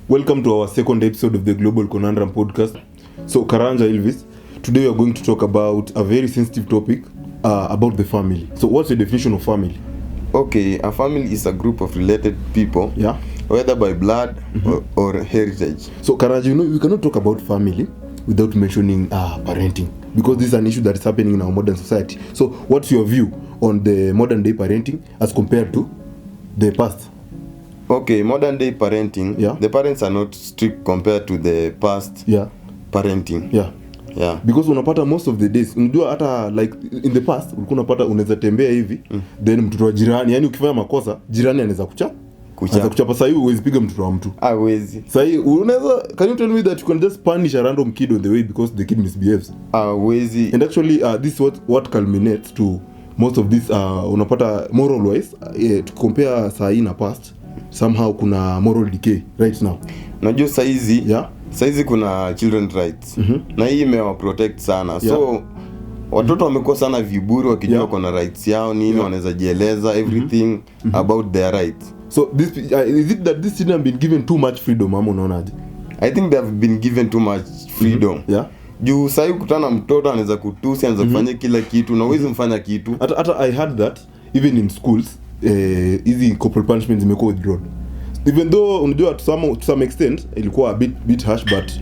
Welcome to our second episode of the Global Conundrum podcast. So, Karanja Elvis, today we are going to talk about a very sensitive topic about the family. So, what's the definition of family? Okay, a family is a group of related people, whether by blood or heritage. So, Karanja, you know, we cannot talk about family without mentioning parenting, because this is an issue that is happening in our modern society. So, what's your view on the modern day parenting as compared to the past? Okay, modern day parenting, the parents are not strict compared to the past parenting. Because unapata most of the days, unajua hata like in the past ulikuwa unapata unaweza tembea hivi then mtoto wa jirani, yani ukifanya makosa jirani anaweza kuchapa. Sasa hivi huwezi piga mtoto wa mtu. Hawezi. Sasa hivi unaweza, can you tell me that you can just punish a random kid on the way because the kid misbehaves? Hawezi. And actually this is what culminates to most of this unapata moral wise to compare saa hii na past. Somehow kuna moral decay right now. Unajua saizi kuna children rights. Na hii imewa protect sana. So watoto wamekuwa sana viburi wakijua kuna rights yao nini, wanaweza jieleza everything about their rights. So this is it that this children have been given too much freedom, ama unaonaje? I think they have been given too much freedom. Juu sasa kutana mtoto anaweza kutusi, anaweza kufanya kila kitu na huwezi mfanya kitu. Hata I heard that even in schools easy corporal punishment zimekuwa withdrawn. Even though unajua to some extent ilikuwa a bit harsh, but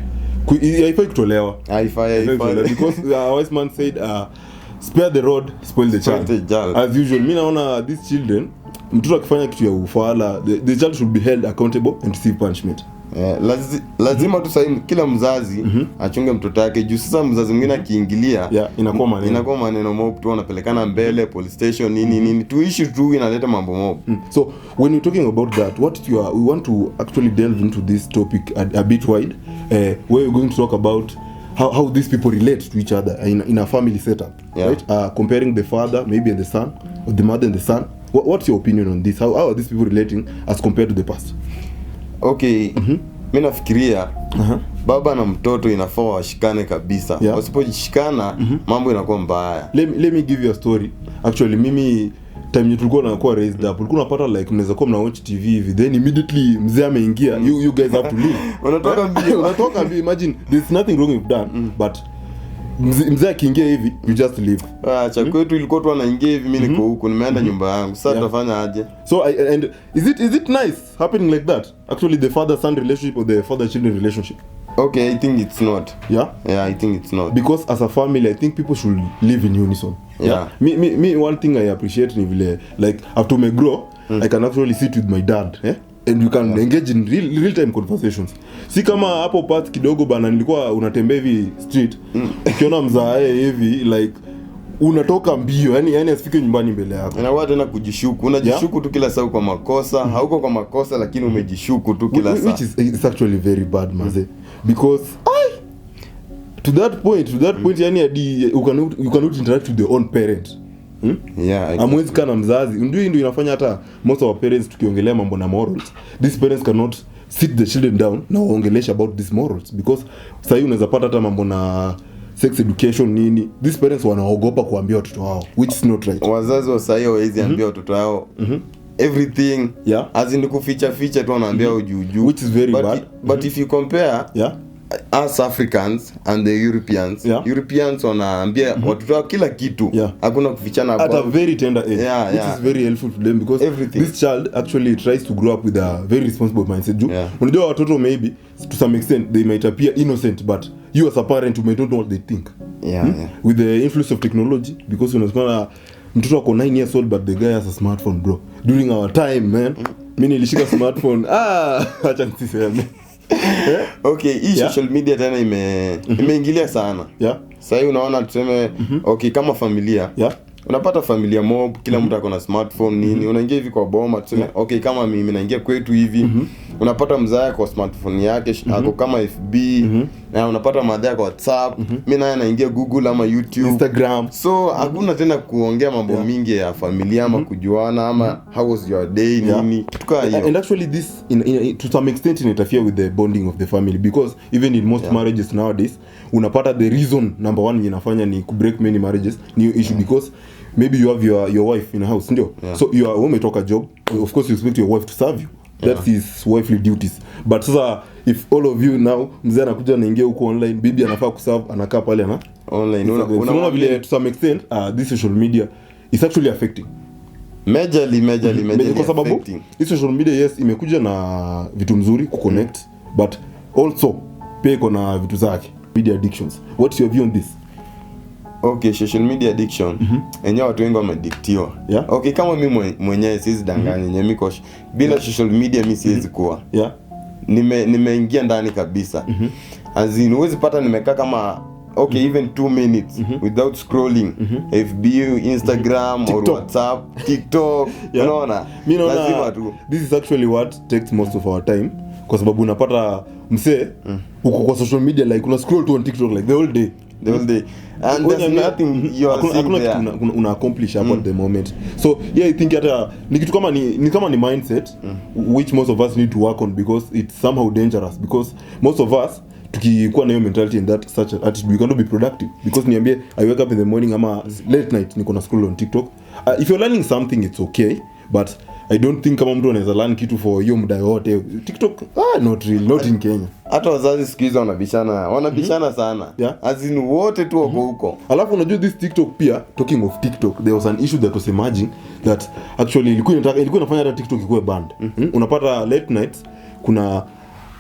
haifai kutolewa. Haifai because our wise man said spare the rod, spoil the child. As usual, mimi naona these children, mtoto akifanya kitu ya ufala, the child should be held accountable and receive punishment. Lazima tu sasa kila mzazi achunge mtoto wake, juu sasa mzazi mwingine akiingilia inakuwa maneno mob tu, anapelekana mbele police station nini tuishi tu, inaleta mambo mob. So when you're talking about that, we want to actually delve into this topic a bit wide, where we're going to talk about how these people relate to each other in a family setup, right? Comparing the father maybe and the son, or the mother and the son. What's your opinion on this? How are these people relating as compared to the past? Okay, mimi nafikiria baba na mtoto inafaa washikane kabisa. Wasipojishikana mambo inakuwa mbaya. Let me give you a story. Actually mimi time tulikuwa nakuwa raised up, ulikuwa unapata like mnaweza kuwa mna watch TV hivi, then immediately mzee ameingia, you guys have to leave. Unatoka mbio. Imagine there's nothing wrong with that, but mzee akiingia hivi you just leave. Cha kwetu ilikuwa tu anaingia hivi, mimi niko huko nimeenda nyumba yangu. Sasa tutafanya aje? So and is it nice happening like that? Actually the father son relationship or the father children relationship? Okay, I think it's not. I think it's not. Because as a family I think people should live in unison. Me one thing I appreciate ni vile like after me grow I can actually sit with my dad, and you can engage in real time conversations. Si kama hapo part kidogo bana nilikuwa unatembea hivi street ukiona mzae hivi like unatoka mbio, yani asifike nyumbani mbele yako. Na watu tena kujishuku. Unajishuku tu kila saa kwa makosa, hauko kwa makosa lakini umejishuku tu kila saa. Which is actually very bad maze. Because to that point yani you cannot interact with your own parent. Amwezi kana mzazi. Ndio inafanya hata most of our parents tukiongelea mambo na morals, these parents cannot sit the children down na waongelesha about these morals, because sasa hivi unaweza pata hata mambo na sex education nini, these parents wanaogopa kuambia watoto wao, which is not right. Wazazi wa sasa hawezi ambia watoto wao everything, as in kuficha tu wanaambia ujuju, which is very bad. But if you compare us Africans and the Europeans, Europeans wanaambia watoto wao kila kitu, hakuna kufichana at a very tender age, which is very helpful to them, because this child actually tries to grow up with a very responsible mindset. Unajua watoto maybe to some extent they might appear innocent, but you as a parent you might not know what they think. With the influence of technology, because unasikia mtoto ako 9 years old but the guy has a smartphone, bro. During our time, man, mimi nilishika smartphone. Acha niseme. Okay, hii social media tena imeingilia sana. Sasa unaona tuseme okay, kama familia unapata familia mob, kila mtu ako na smartphone nini, unaingia hivi kwa boma tuseme okay, kama mimi naingia kwetu hivi unapata mzae kwa smartphone yake ako kama FB na unapata madhara kwa WhatsApp, mimi naye naingia Google ama YouTube, Instagram. So hakuna tena kuongea mambo mingi ya familia ama kujuana ama how was your day nini tukaa hiyo. And actually this to some extent interfere with the bonding of the family, because even in most marriages nowadays unapata the reason number one inafanya ni ku break many marriages new issue because maybe you have your wife in a house ndio. So you are umetoka job, of course you expect your wife to serve you. That's his wifely duties. But sasa if all of you now mzee anakuja anaingia huko online, bibi anafaa kuserve, anakaa pale na online, unaona vile to some extent this social media is actually affecting majorly kwa sababu this social media yes imekuja na vitu mzuri ku connect, but also pia iko na vitu zake, media addictions. What's your view on this? Okay, social media addiction. Enyewe watu wengi wamediktiwa. Okay, kama mimi mwenyewe siwezi danganya nyemi kosh. Bila social media mimi siwezi kuwa. Nimeingia ndani kabisa. As in huwezi pata nimekaa kama even 2 minutes without scrolling FB, Instagram or WhatsApp, TikTok. Unaona? Lazima tu. This is actually what takes most of our time, kwa sababu unapata msee uko kwa social media like una scroll to on TikTok like the whole day. And there's nothing you are seeing there. Una accomplish at the moment. So I think hata ni kitu kama ni mindset which most of us need to work on, because it's somehow dangerous, because most of us tukikuwa na hiyo mentality and that such attitude we cannot be productive, because niambie I wake up in the morning ama late night niko na scroll on TikTok. If you're learning something it's okay, but I don't think kama mtu anaweza learn kitu for hiyo muda yote TikTok. Not really, not in Kenya. Hata wazazi siku hizo wanabishana sana. As in wote tu wako huko. Alafu unajua this TikTok pia, talking of TikTok, there was an issue that was emerging that actually ilikuwa inafanya hata TikTok ikuwe banned. Unapata late nights kuna,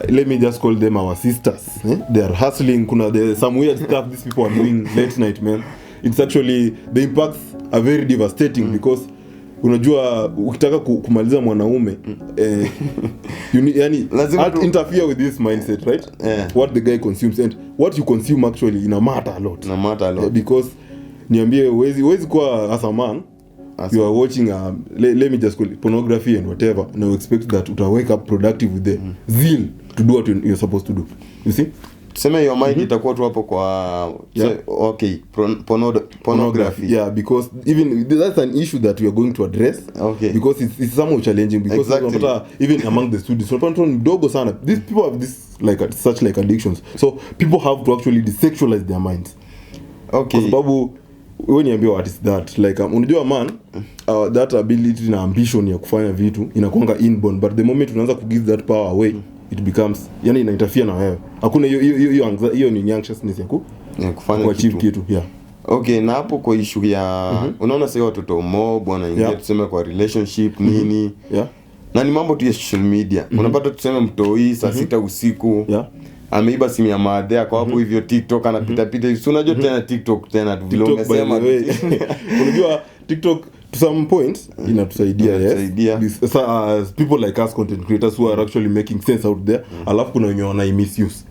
let me just call them our sisters. They are hustling, kuna some weird stuff these people are doing late night, man. It's actually, the impacts are very devastating because unajua ukitaka kumaliza mwanaume yani interfere with this mindset, right? What the guy consumes and what you consume actually ina matter a lot. Because niambie huwezi kuwa as a man you are watching let me just call it pornography and whatever, and you expect that uta wake up productive with the zeal to do what you're supposed to do. You see? Sema your mind itakuwa tu hapo kwa pornography. Because even that's an issue that we are going to address. Because it's somewhat challenging, because even among the students mdogo sana, these people have this such addictions, so people have to actually desexualize their minds. Kwa sababu wewe niambia what is that, unajua man that ability na ambition ya kufanya vitu inakuanga inborn, but the moment unaanza ku give that power away it becomes ina interfere na wewe. Hakuna hiyo ni anxiousness ya kufanya kitu. Na hapo kwa issue ya unaona sasa watoto mob wanaingia tuseme kwa relationship nini. Na ni mambo tu ya social media. Unapata tuseme mtoi saa 6 usiku. Ameiba simu ya madhea kwa hapo hivyo TikTok anapita. Unajua tena TikTok tena vile umesema. Unajua TikTok to some point inatusaidia, people like us content creators who are actually making sense out there. Alafu kuna wenye wana misuse.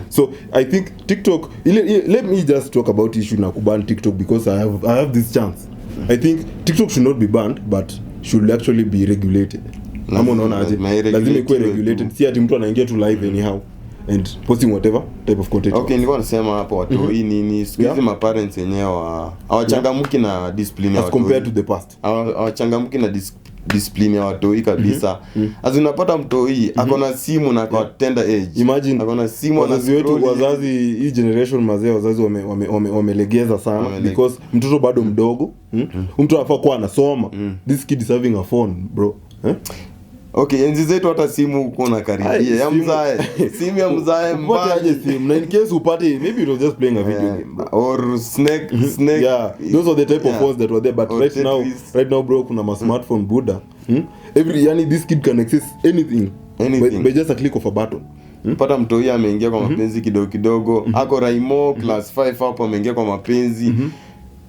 So I think TikTok, let me just talk about issue na kuban TikTok, because I have this chance. I think TikTok should not be banned, but should actually be regulated. Unaona aje? Lazima ikuwe regulated. Si ati mtu anaingia tu live anyhow and posting whatever type of content. Nilikuwa nasema hapo watu nini siku hizi ma parents wenyewe hawachangamki na discipline as compared to the past. Hawachangamki na discipline ya watoi kabisa. As unapata mtoi akona simu na kwa tender age. Imagine akona simu, wazazi hii generation mazee, wazazi wamelegeza sana, because mtoto bado mdogo. Mtu anafaa kuwa anasoma. This kid is having a phone, bro. Enzi zetu hata simu uko na karibia ya mzae. Simu ya mzae mbaya aje simu. Na in case upate, maybe it was just playing a video game, bro. Or snake. Those are the type of phones that were there, but right now bro kuna smartphone Buddha. This kid can access anything. By just a click of a button. Pata mtoi ameingia kwa mapenzi kidogo. Ako Raimo class 5 hapo ameingia kwa mapenzi.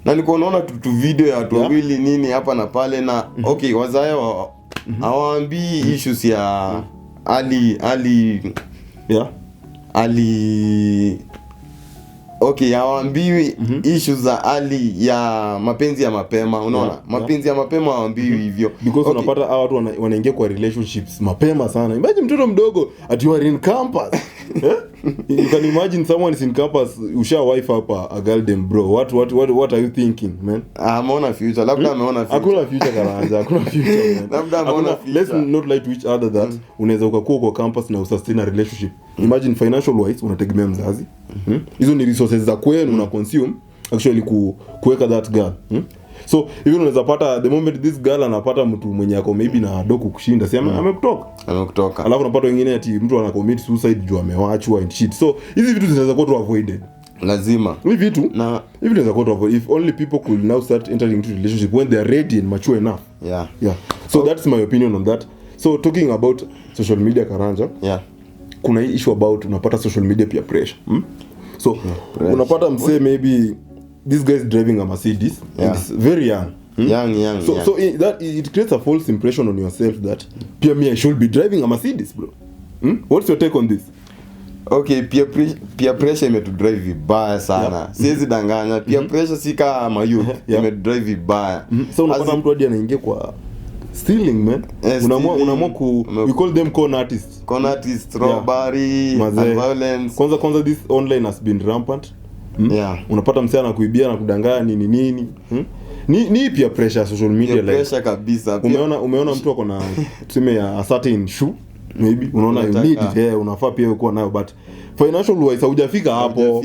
Na niko naona tu video ya watu wawili nini hapa na pale na wazae hawaambii issues ya hawaambii issues za hali ya mapenzi ya mapema. Unaona mapenzi ya mapema hawaambii hivyo, because unapata hao watu wanaingia kwa relationships mapema sana. Imagine mtoto mdogo at you are in campus You can imagine someone is in campus usha wife hapa a girl dem bro. What are you thinking, man? Ameona future. Labda ameona future. Hakuna future Karanja, hakuna future, man. Labda ameona future. Let's not lie to each other that unaweza ukakuwa kwa campus na usustain a relationship. Imagine financial wise unategemea mzazi. Hizo ni resources za kwenu una consume actually kuweka that girl. So even unaweza pata the moment this girl anapata mtu mwenye ako maybe na doku kushinda sema amekutoka. Alafu unapata wengine ati mtu ana commit suicide juu amewachwa and shit. So hizi vitu zinaweza kuwa tu avoided. Lazima. Hivi vitu zinaweza kuwa tu avoided if only people could now start entering into relationship when they are ready and mature enough. Yeah. So that's my opinion on that. So talking about social media Karanja. Yeah. Kuna hii issue about unapata social media peer pressure. So unapata msee maybe this guy is driving a Mercedes and it's very young. Young. So it creates a false impression on yourself that pia me I should be driving a Mercedes, bro. What's your take on this? Okay, peer pressure imetudrive vibaya sana. Siwezi danganya. Peer pressure si kama youth imetudrive vibaya. So unapata mtu hadi anaingia kwa stealing, man. Unaamua we call them con artists. Con artists, robbery, and violence. Kwanza this online has been rampant. Unapata msee anakuibia na kudanganya nini. Ni pia pressure social media like pressure kabisa. Umeona mtu ako na tuseme a certain shoe maybe unaona you need it, unafaa pia uko nayo but financial wise hujafika hapo,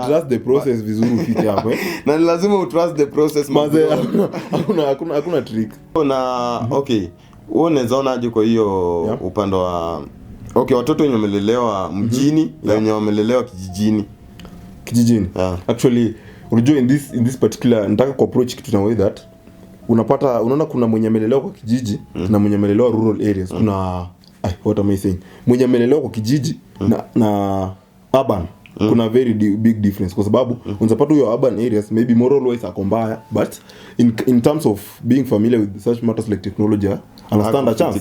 trust the process vizuri ufike hapo na lazima u trust the process maze. Hakuna trick na okay wewe unaona aje kwa hiyo upande wa watoto wenye wamelelewa mjini na wenye wamelelewa kijijini. Actually unajua in this particular nataka ku approach kitu na way that unaona kuna mwenye amelelewa kwa kijiji na mwenye amelelewa rural areas. Kuna what am I saying, mwenye amelelewa kwa kijiji na urban kuna very big difference kwa sababu unapata huyo urban areas maybe moral wise ako mbaya but in terms of being familiar with such matters like technology understand a chance.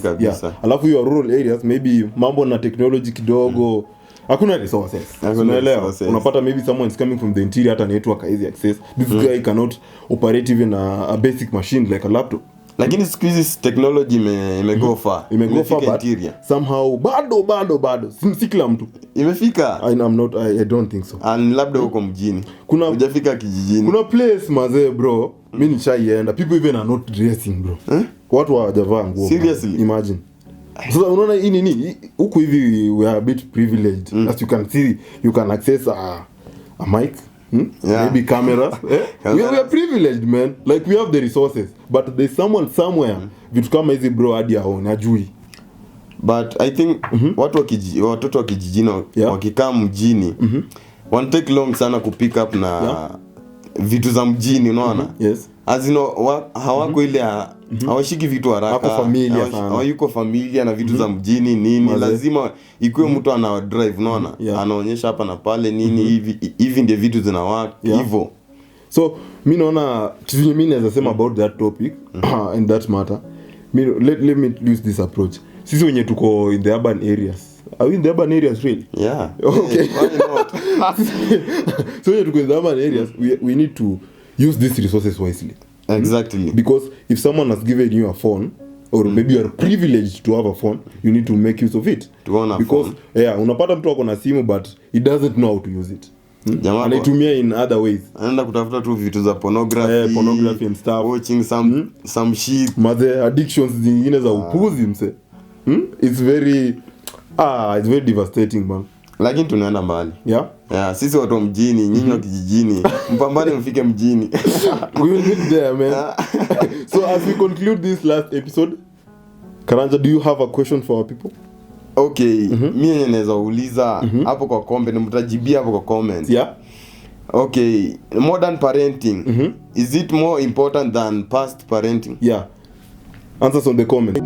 Alafu hiyo rural areas maybe mambo na technology kidogo hakuna resources. Unaelewa? Unapata maybe someone is coming from the interior hata network easy access. This guy cannot operate even a basic machine like a laptop. Lakini siku hizi technology imego far. But somehow bado si kila mtu imefika. I don't think so. And labda huko mjini hujafika kijijini. Kuna place mazee bro mimi nishaienda people even are not dressing bro. Watu hawajavaa nguo. Seriously? Imagine. So unaona hii nini huku hivi we are a bit privileged as you can see you can access a mic maybe cameras. We are privileged man, like we have the resources but there's someone somewhere vitu kama hizi bro hadi aone ajui. But I think watoto wa kijijini wakikaa mjini one take long sana kupick up na vitu za mjini unaona. As you know hawako ile hawashiki vitu haraka, hawayuko familia na vitu za mjini nini. Lazima ikuwe mtu ana drive unaona, anaonyesha hapa na pale nini hivi ndio vitu zinawaka hivyo. So mimi naona mimi naweza sema about that topic and that matter. Let me use this approach. Sisi wenye tuko in the urban areas. Are we in the urban areas really? Yeah. Okay. Why not? So when you go in the urban areas, we need to use these resources wisely. Exactly. Because if someone has given you a phone, or maybe you are privileged to have a phone, you need to make use of it. Because unapata mtu ako na simu but he doesn't know how to use it. Anaitumia in other ways. Anaenda kutafuta tu vitu za pornography and stuff. Watching some shit. Mother addictions zingine za upuzi mse. It's very devastating man. Lakini tunaenda mbali. Sisi watu mjini, nyinyi wa kijijini, mpambane mfike mjini. We will meet there man. So as we conclude this last episode, Karanja, do you have a question for our people? Okay, mimi naweza uliza hapo kwa comment, mtajibia hapo kwa comment. Okay, modern parenting, is it more important than past parenting? Answers on the comment.